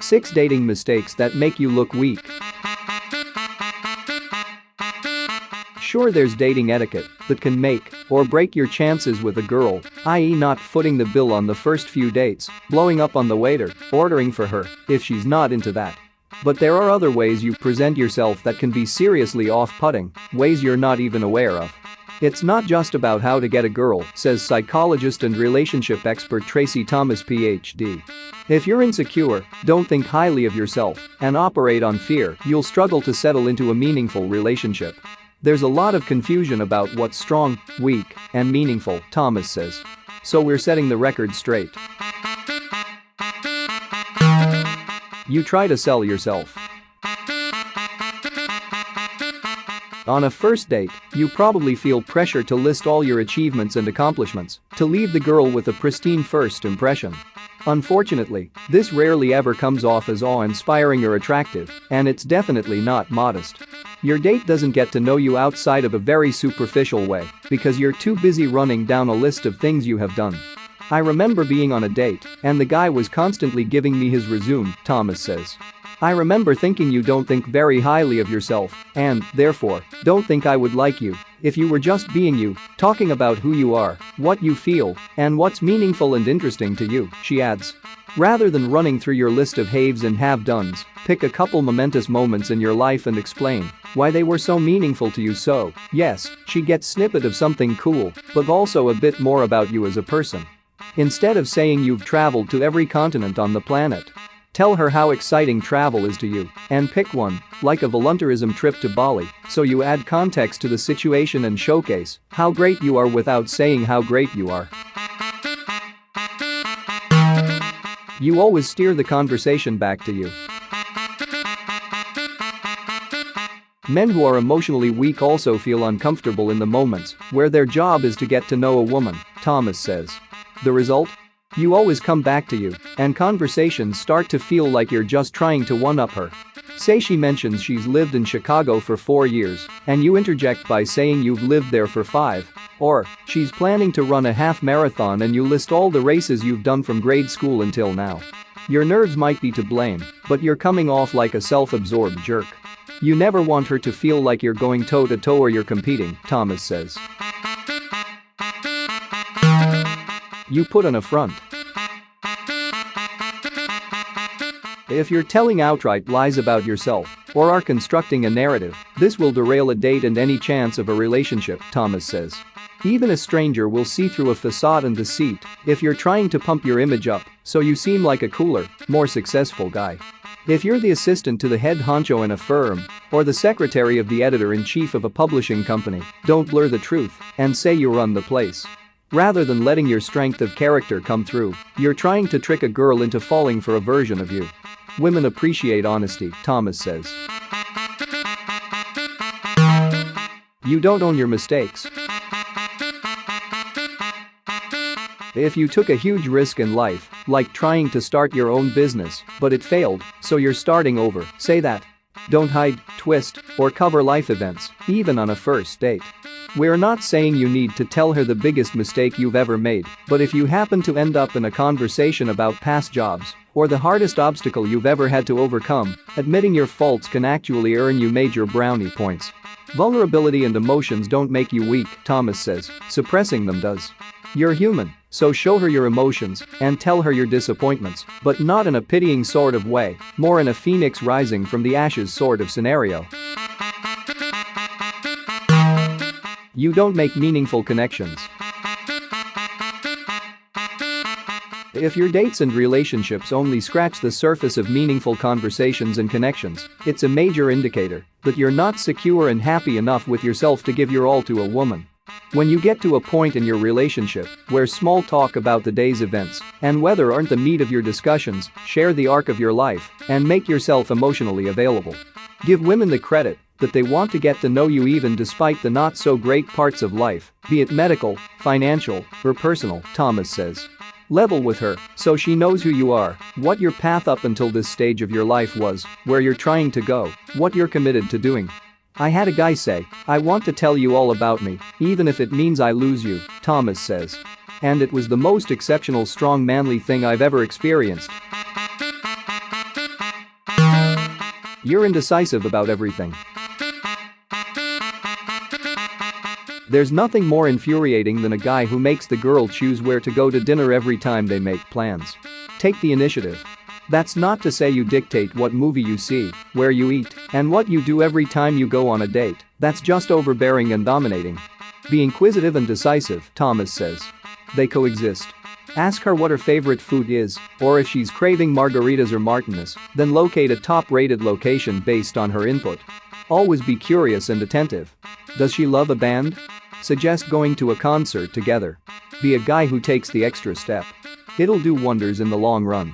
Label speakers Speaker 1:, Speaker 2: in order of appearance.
Speaker 1: 6 dating mistakes that make you look weak. Sure, there's dating etiquette that can make or break your chances with a girl, i.e. not footing the bill on the first few dates, blowing up on the waiter, ordering for her if she's not into that. But there are other ways you present yourself that can be seriously off-putting, ways you're not even aware of. It's not just about how to get a girl, says psychologist and relationship expert Tracy Thomas, PhD. If you're insecure, don't think highly of yourself, and operate on fear, you'll struggle to settle into a meaningful relationship. There's a lot of confusion about what's strong, weak, and meaningful, Thomas says. So we're setting the record straight. You try to sell yourself. On a first date, you probably feel pressure to list all your achievements and accomplishments, to leave the girl with a pristine first impression. Unfortunately, this rarely ever comes off as awe-inspiring or attractive, and it's definitely not modest. Your date doesn't get to know you outside of a very superficial way because you're too busy running down a list of things you have done. I remember being on a date, and the guy was constantly giving me his resume, Thomas says. I remember thinking you don't think very highly of yourself, and, therefore, don't think I would like you if you were just being you, talking about who you are, what you feel, and what's meaningful and interesting to you, she adds. Rather than running through your list of haves and have-dones, pick a couple momentous moments in your life and explain why they were so meaningful to you. So, yes, she gets snippet of something cool, but also a bit more about you as a person. Instead of saying you've traveled to every continent on the planet, tell her how exciting travel is to you, and pick one, like a volunteerism trip to Bali, so you add context to the situation and showcase how great you are without saying how great you are. You always steer the conversation back to you. Men who are emotionally weak also feel uncomfortable in the moments where their job is to get to know a woman, Thomas says. The result? You always come back to you, and conversations start to feel like you're just trying to one-up her. Say she mentions she's lived in Chicago for 4 years, and you interject by saying you've lived there for 5. Or, she's planning to run a half marathon and you list all the races you've done from grade school until now. Your nerves might be to blame, but you're coming off like a self-absorbed jerk. You never want her to feel like you're going toe-to-toe or you're competing, Thomas says. You put on a front. If you're telling outright lies about yourself or are constructing a narrative, this will derail a date and any chance of a relationship, Thomas says. Even a stranger will see through a facade and deceit if you're trying to pump your image up so you seem like a cooler, more successful guy. If you're the assistant to the head honcho in a firm or the secretary of the editor-in-chief of a publishing company, don't blur the truth and say you run the place. Rather than letting your strength of character come through, you're trying to trick a girl into falling for a version of you. Women appreciate honesty, Thomas says. You don't own your mistakes. If you took a huge risk in life, like trying to start your own business, but it failed, so you're starting over, say that. Don't hide, twist, or cover life events, even on a first date. We're not saying you need to tell her the biggest mistake you've ever made, but if you happen to end up in a conversation about past jobs or the hardest obstacle you've ever had to overcome, admitting your faults can actually earn you major brownie points. Vulnerability and emotions don't make you weak, Thomas says, suppressing them does. You're human, so show her your emotions and tell her your disappointments, but not in a pitying sort of way, more in a phoenix rising from the ashes sort of scenario. You don't make meaningful connections. If your dates and relationships only scratch the surface of meaningful conversations and connections, it's a major indicator that you're not secure and happy enough with yourself to give your all to a woman. When you get to a point in your relationship where small talk about the day's events and weather aren't the meat of your discussions, share the arc of your life and make yourself emotionally available. Give women the credit that they want to get to know you even despite the not-so-great parts of life, be it medical, financial, or personal, Thomas says. Level with her so she knows who you are, what your path up until this stage of your life was, where you're trying to go, what you're committed to doing. I had a guy say, "I want to tell you all about me, even if it means I lose you," Thomas says. And it was the most exceptional strong manly thing I've ever experienced. You're indecisive about everything. There's nothing more infuriating than a guy who makes the girl choose where to go to dinner every time they make plans. Take the initiative. That's not to say you dictate what movie you see, where you eat, and what you do every time you go on a date. That's just overbearing and dominating. Be inquisitive and decisive, Thomas says. They coexist. Ask her what her favorite food is, or if she's craving margaritas or martinis, then locate a top-rated location based on her input. Always be curious and attentive. Does she love a band? Suggest going to a concert together. Be a guy who takes the extra step. It'll do wonders in the long run.